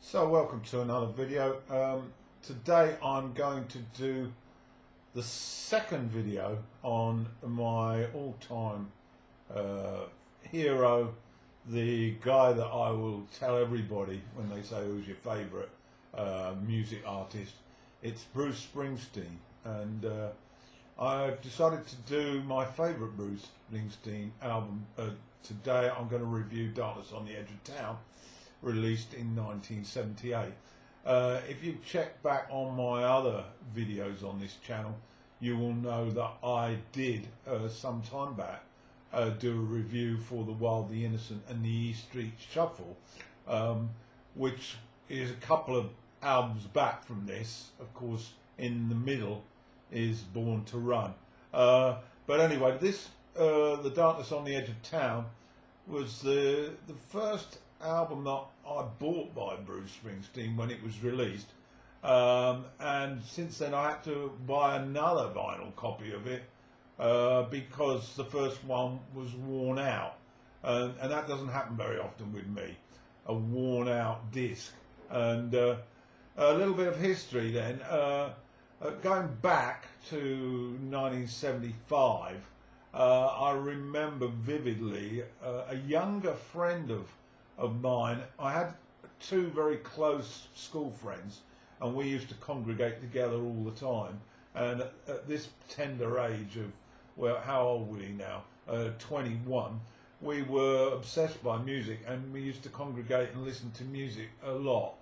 So welcome to another video. Today I'm going to do the second video on my all-time hero, the guy that I will tell everybody when they say who's your favourite music artist. It's Bruce Springsteen, and I've decided to do my favourite Bruce Springsteen album. Today I'm going to review Darkness on the Edge of Town, released in 1978. If you check back on my other videos on this channel, you will know that I did some time back do a review for The Wild, the Innocent and the E Street Shuffle, which is a couple of albums back from this. Of course, in the middle is Born to Run. But anyway, this The Darkness on the Edge of Town was the first album that I bought by Bruce Springsteen when it was released, and since then I had to buy another vinyl copy of it because the first one was worn out, and that doesn't happen very often with me, a worn out disc. And a little bit of history then, going back to 1975, I remember vividly a younger friend of mine. I had two very close school friends, and we used to congregate together all the time. And at this tender age of, well, how old were we now? 21. We were obsessed by music, and we used to congregate and listen to music a lot.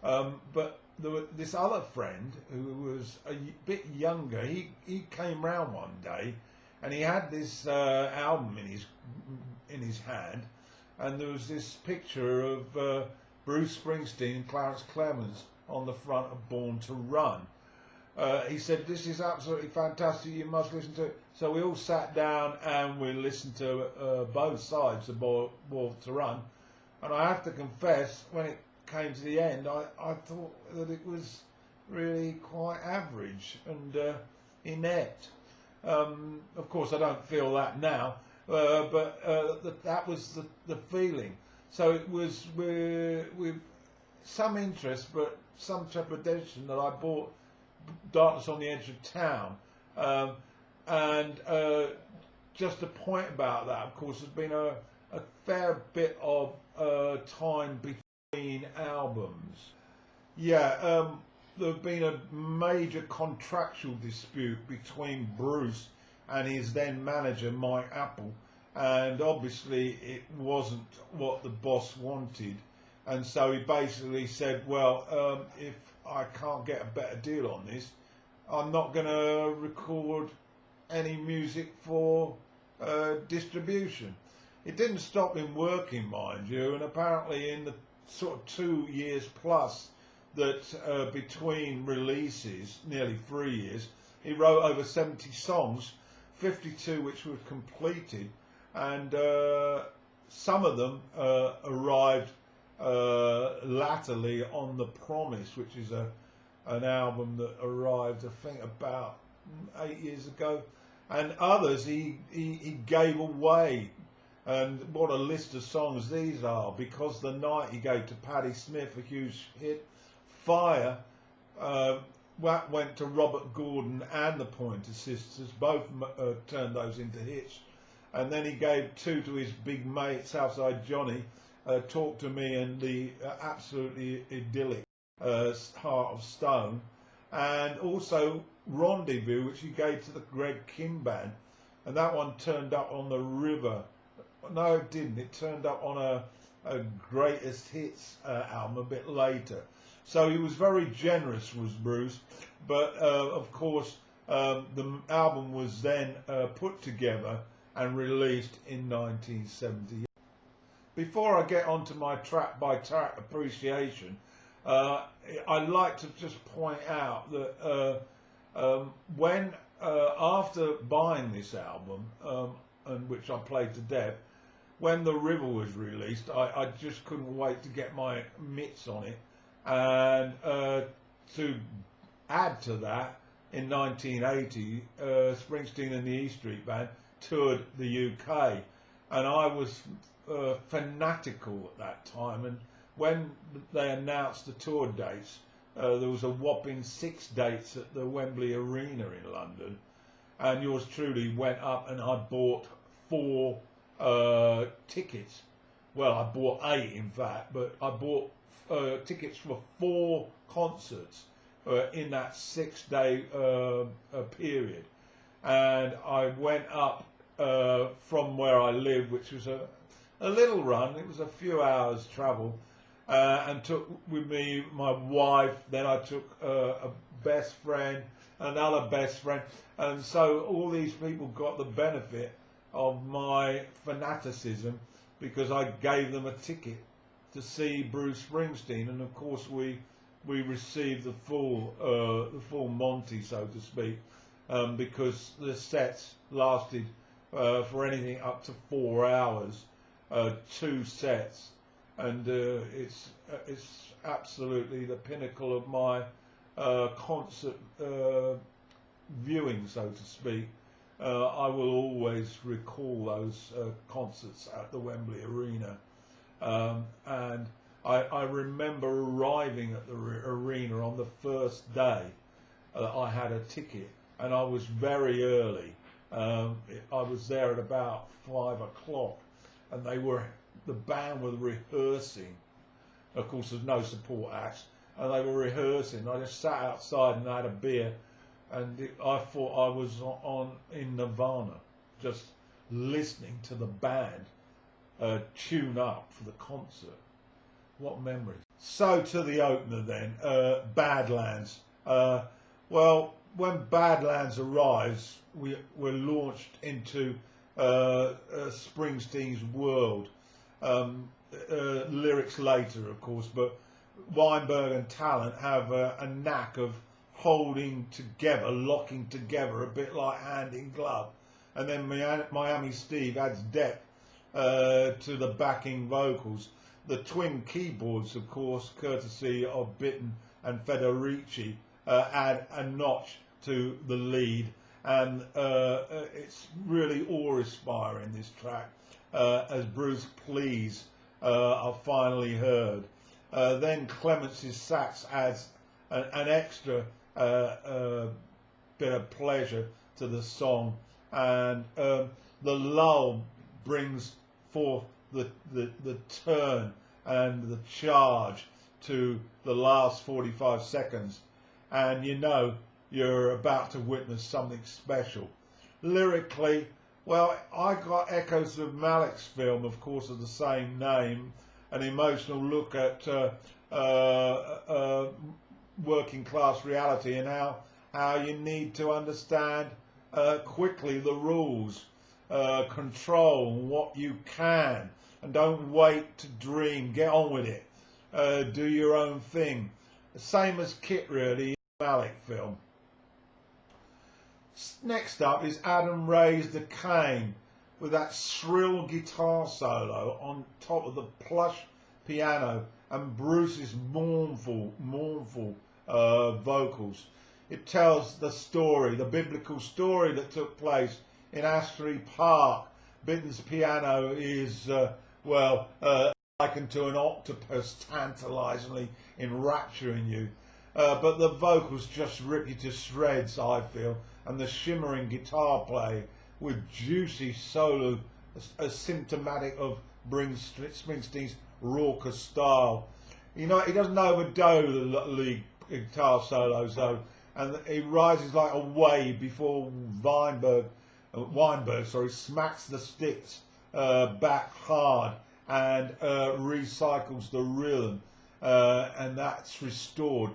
But there was this other friend who was a bit younger. He came round one day, and he had this album in his hand. And there was this picture of Bruce Springsteen and Clarence Clemens on the front of Born to Run. He said, "This is absolutely fantastic, you must listen to it." So we all sat down and we listened to both sides of Born to Run. And I have to confess, when it came to the end, I thought that it was really quite average and inept. Of course, I don't feel that now. But that was the feeling. So it was with some interest, but some trepidation, that I bought Darkness on the Edge of Town. And just a point about that, of course, there's been a fair bit of time between albums. Yeah, there's been a major contractual dispute between Bruce and his then manager, Mike Apple, and obviously it wasn't what the boss wanted, and so he basically said, well, if I can't get a better deal on this, I'm not going to record any music for distribution. It didn't stop him working, mind you, and apparently in the sort of 2 years plus that between releases, nearly 3 years, he wrote over 70 songs, 52 which were completed, and some of them arrived latterly on The Promise, which is an album that arrived, I think, about 8 years ago, and others he gave away. And what a list of songs these are: Because the Night he gave to Patti Smith, a huge hit. Fire went to Robert Gordon and the Pointer Sisters, both turned those into hits. And then he gave 2 to his big mate Southside Johnny, Talk to Me and the absolutely idyllic Heart of Stone, and also Rendezvous, which he gave to the Greg King Band, and that one turned up on the River. No, it didn't. It turned up on a Greatest Hits album a bit later. So he was very generous, was Bruce, but of course the album was then put together and released in 1978. Before I get on to my track by track appreciation, I'd like to just point out that when after buying this album, and which I played to death, when The River was released, I just couldn't wait to get my mitts on it. And to add to that, in 1980, Springsteen and the E Street Band toured the UK, and I was fanatical at that time, and when they announced the tour dates, there was a whopping 6 dates at the Wembley Arena in London, and yours truly went up and I bought 4 tickets. Well, I bought 8 in fact, but I bought tickets for 4 concerts in that 6-day period. And I went up from where I lived, which was a little run, it was a few hours travel, and took with me my wife, then I took a best friend, another best friend, and so all these people got the benefit of my fanaticism because I gave them a ticket to see Bruce Springsteen, and of course we received the full Monty, so to speak, because the sets lasted for anything up to 4 hours, 2 sets, and it's absolutely the pinnacle of my concert viewing, so to speak. I will always recall those concerts at the Wembley Arena, and I remember arriving at the arena on the first day. I had a ticket, and I was very early. I was there at about 5 o'clock, and the band were rehearsing. Of course, there's no support acts, and they were rehearsing. I just sat outside and had a beer, and I thought I was in Nirvana, just listening to the band tune up for the concert. What memories. So to the opener then, Badlands. Well, when Badlands arrives, we're launched into Springsteen's world. Lyrics later, of course, but Weinberg and Talent have a knack of holding together, locking together, a bit like hand in glove. And then Miami Steve adds depth to the backing vocals. The twin keyboards, of course, courtesy of Bitton and Federici, add a notch to the lead, and it's really awe-inspiring, this track, as Bruce pleas are finally heard. Then Clemence's sax adds an extra bit of pleasure to the song, and the lull brings forth the turn and the charge to the last 45 seconds, and you know you're about to witness something special. Lyrically, well, I got echoes of Malik's film, of course, of the same name, an emotional look at working class reality and how you need to understand quickly the rules, control what you can, and don't wait to dream, get on with it, do your own thing. The same as Kit, really, in the Malik film. Next up is Adam Ray's The Kane, with that shrill guitar solo on top of the plush piano and Bruce's mournful vocals. It tells the story, the biblical story that took place in Ashley Park. Bitton's piano is, likened to an octopus, tantalisingly enrapturing you. But the vocals just rip you to shreds, I feel, and the shimmering guitar play with juicy solo as symptomatic of Springsteen's raucous style. You know, he doesn't overdo the lead guitar solos though, and he rises like a wave before Weinberg smacks the sticks back hard and recycles the rhythm, and that's restored.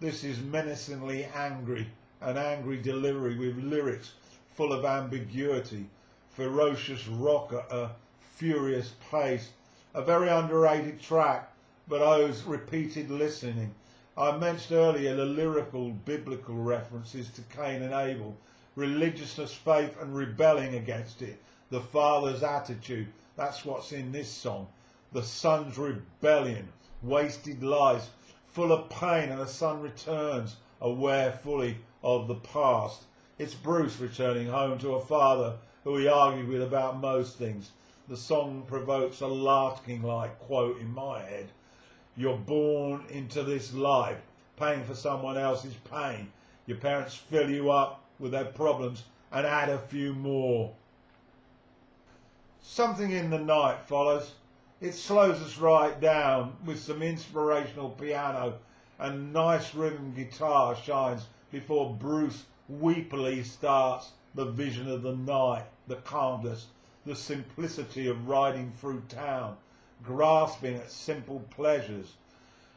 This is menacingly angry, an angry delivery with lyrics full of ambiguity, ferocious rock at a furious pace. A very underrated track, but owes repeated listening. I mentioned earlier the lyrical biblical references to Cain and Abel, religiousness, faith and rebelling against it, the father's attitude. That's what's in this song. The son's rebellion, wasted lives, full of pain, and the son returns, aware fully of the past. It's Bruce returning home to a father who he argued with about most things. The song provokes a laughing-like quote in my head. You're born into this life, paying for someone else's pain. Your parents fill you up with their problems and add a few more. Something in the Night follows. It slows us right down with some inspirational piano, and nice rhythm guitar shines before Bruce weepily starts the vision of the night, the calmness, the simplicity of riding through town, grasping at simple pleasures.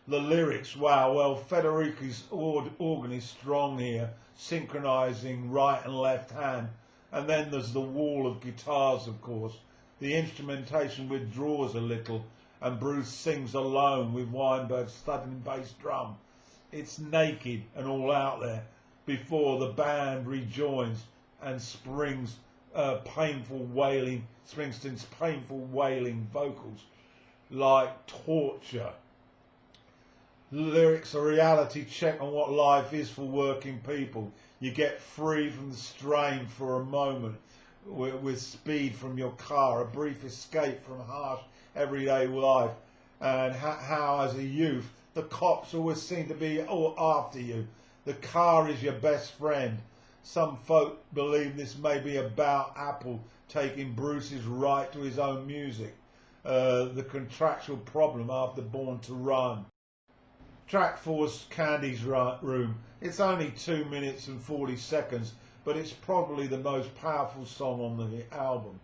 The lyrics, wow, well, Federici's organ is strong here, synchronizing right and left hand. And then there's the wall of guitars, of course. The instrumentation withdraws a little, and Bruce sings alone with Weinberg's thudding bass drum. It's naked and all out there before the band rejoins and Springsteen's painful wailing vocals like torture. Lyrics are a reality check on what life is for working people. You get free from the strain for a moment with speed from your car, a brief escape from harsh everyday life, and how as a youth the cops always seem to be after you. The car is your best friend. Some folk believe this may be about Apple taking Bruce's right to his own music, the contractual problem after Born to Run. Track 4's Candy's Room. It's only 2 minutes and 40 seconds, but it's probably the most powerful song on the album.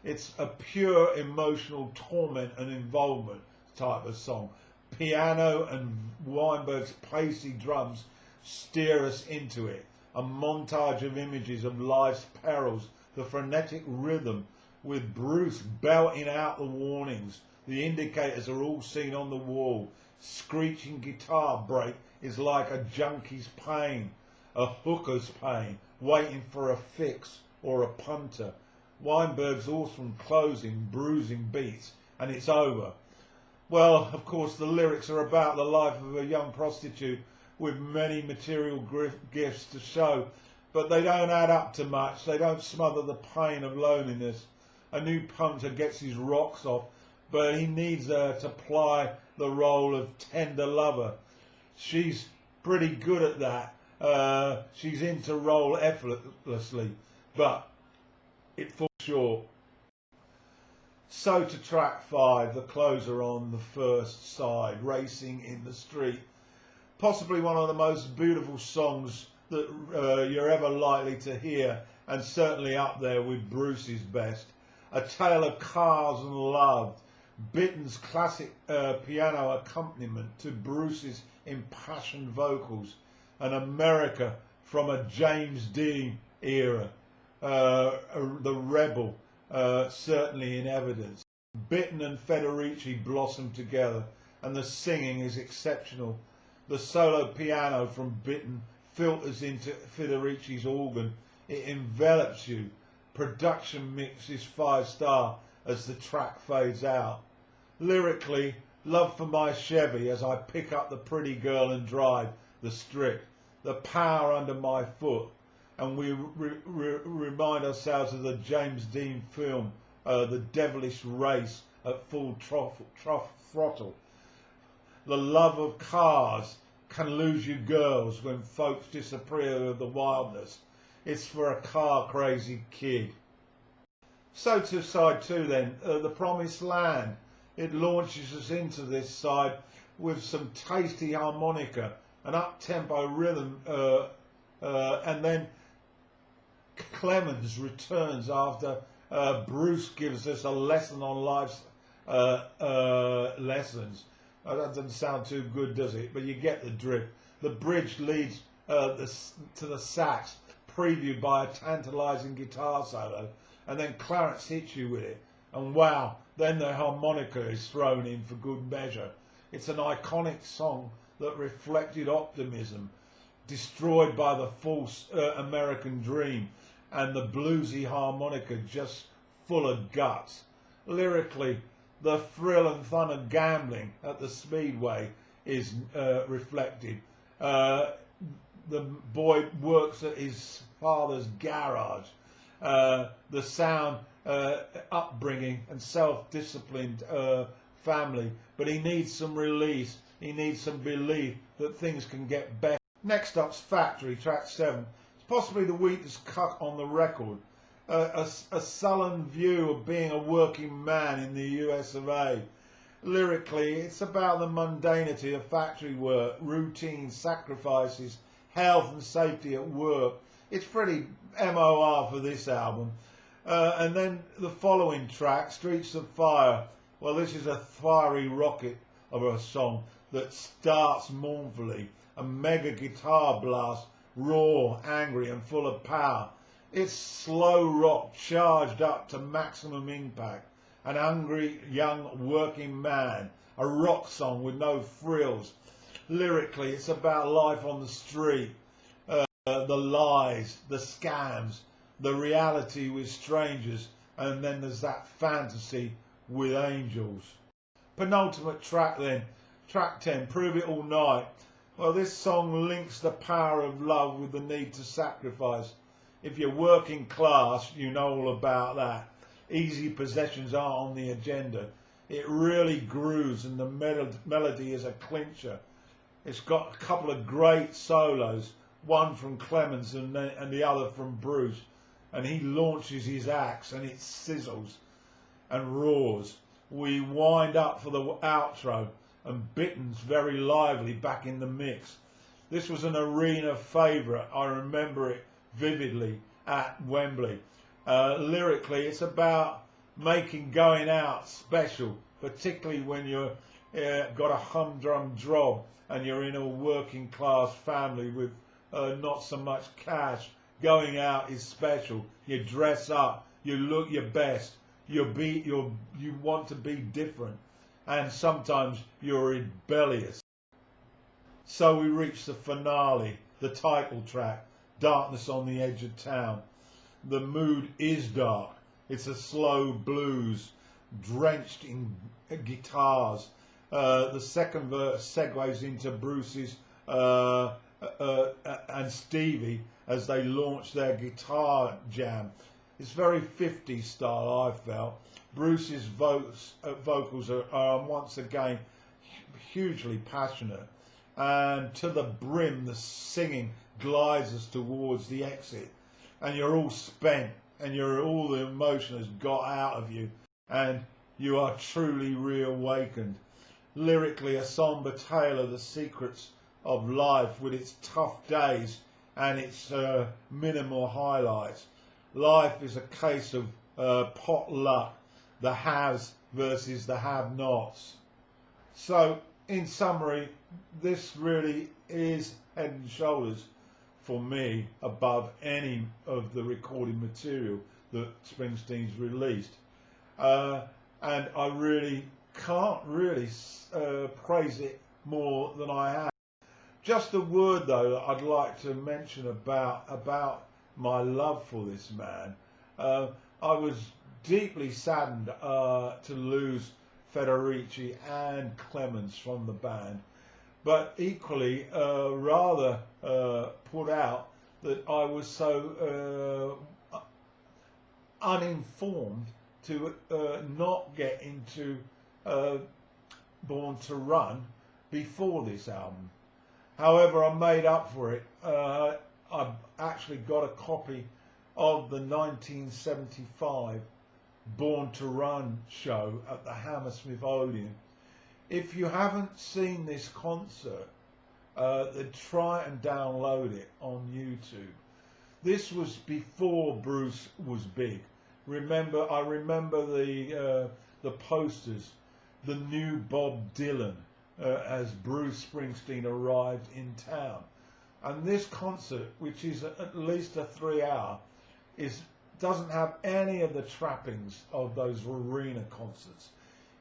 It's a pure emotional torment and involvement type of song. Piano and Weinberg's pacey drums steer us into it. A montage of images of life's perils, the frenetic rhythm with Bruce belting out the warnings. The indicators are all seen on the wall. Screeching guitar break is like a junkie's pain, a hooker's pain, waiting for a fix or a punter. Weinberg's awesome closing, bruising beats, and it's over. Well, of course, the lyrics are about the life of a young prostitute with many material gifts to show, but they don't add up to much. They don't smother the pain of loneliness. A new punter gets his rocks off, but he needs her to ply the role of tender lover. She's pretty good at that. She's into role effortlessly, but it falls short. So to track 5, the closer on the first side, Racing in the Street. Possibly one of the most beautiful songs that you're ever likely to hear, and certainly up there with Bruce's best. A tale of cars and love. Bitten's classic piano accompaniment to Bruce's impassioned vocals, and America from a James Dean era, the rebel certainly in evidence. Bitten and Federici blossom together, and the singing is exceptional. The solo piano from Bitten filters into Federici's organ. It envelops you. Production mix is 5-star as the track fades out. Lyrically, love for my Chevy as I pick up the pretty girl and drive the Strip, the power under my foot, and we remind ourselves of the James Dean film, The Devilish Race at full throttle. The love of cars can lose you girls when folks disapprove of the wildness. It's for a car-crazy kid. So to side 2 then, The Promised Land. It launches us into this side with some tasty harmonica, an up-tempo rhythm, and then Clemens returns after Bruce gives us a lesson on life's lessons. That doesn't sound too good, does it? But you get the drift. The bridge leads to the sax, previewed by a tantalising guitar solo, and then Clarence hits you with it, and wow, then the harmonica is thrown in for good measure. It's an iconic song that reflected optimism, destroyed by the false American dream, and the bluesy harmonica just full of guts. Lyrically, the thrill and fun of gambling at the Speedway is reflected. The boy works at his father's garage. The sound, upbringing and self-disciplined family, but he needs some release. He needs some belief that things can get better. Next up's Factory, track 7. It's possibly the weakest cut on the record. A sullen view of being a working man in the US of A. Lyrically, it's about the mundanity of factory work, routine, sacrifices, health and safety at work. It's pretty MOR for this album. And then the following track, Streets of Fire. Well, this is a fiery rocket of a song that starts mournfully. A mega guitar blast, raw, angry and full of power. It's slow rock charged up to maximum impact. An hungry young working man. A rock song with no frills. Lyrically, it's about life on the street. The lies, the scams, the reality with strangers, and then there's that fantasy with angels. Penultimate track then, track 10, Prove It All Night. Well, this song links the power of love with the need to sacrifice. If you're working class, you know all about that. Easy possessions aren't on the agenda. It really grooves, and the melody is a clincher. It's got a couple of great solos, one from Clemens and the other from Bruce, and he launches his axe and it sizzles and roars. We wind up for the outro, and Bitten's very lively back in the mix. This was an arena favourite. I remember it vividly at Wembley. Lyrically, it's about making going out special, particularly when you've got a humdrum job and you're in a working class family with not so much cash. Going out is special. You dress up, you look your best, you want to be different, and sometimes you're rebellious. So we reach the finale, the title track, Darkness on the Edge of Town. The mood is dark. It's a slow blues, drenched in guitars. The second verse segues into Bruce's and Stevie as they launch their guitar jam. It's very 50s style, I felt. Bruce's vocals are once again hugely passionate, and to the brim the singing glides us towards the exit, and you're all spent, and all the emotion has got out of you, and you are truly reawakened. Lyrically, a somber tale of the secrets of life with its tough days and its minimal highlights. Life is a case of pot luck, the haves versus the have-nots. So, in summary, this really is head and shoulders for me above any of the recorded material that Springsteen's released. And I really can't really praise it more than I have. Just a word though that I'd like to mention about my love for this man. I was deeply saddened to lose Federici and Clemens from the band, but equally rather put out that I was so uninformed to not get into Born to Run before this album. However, I made up for it. I've actually got a copy of the 1975 Born to Run show at the Hammersmith Odeon. If you haven't seen this concert, then try and download it on YouTube. This was before Bruce was big. I remember the posters, the new Bob Dylan, as Bruce Springsteen arrived in town. And this concert, which is at least a 3-hour, doesn't have any of the trappings of those arena concerts.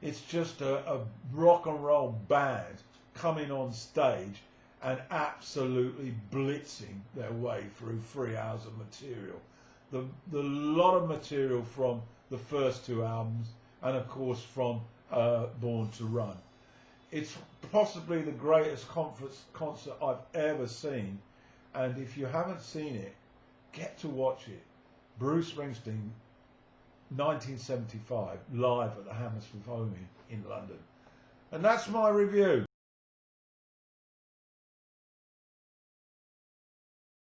It's just a rock and roll band coming on stage and absolutely blitzing their way through 3 hours of material. The lot of material from the first 2 albums, and of course from Born to Run. It's possibly the greatest concert I've ever seen, and if you haven't seen it, get to watch it. Bruce Springsteen, 1975, live at the Hammersmith Odeon in London. And that's my review.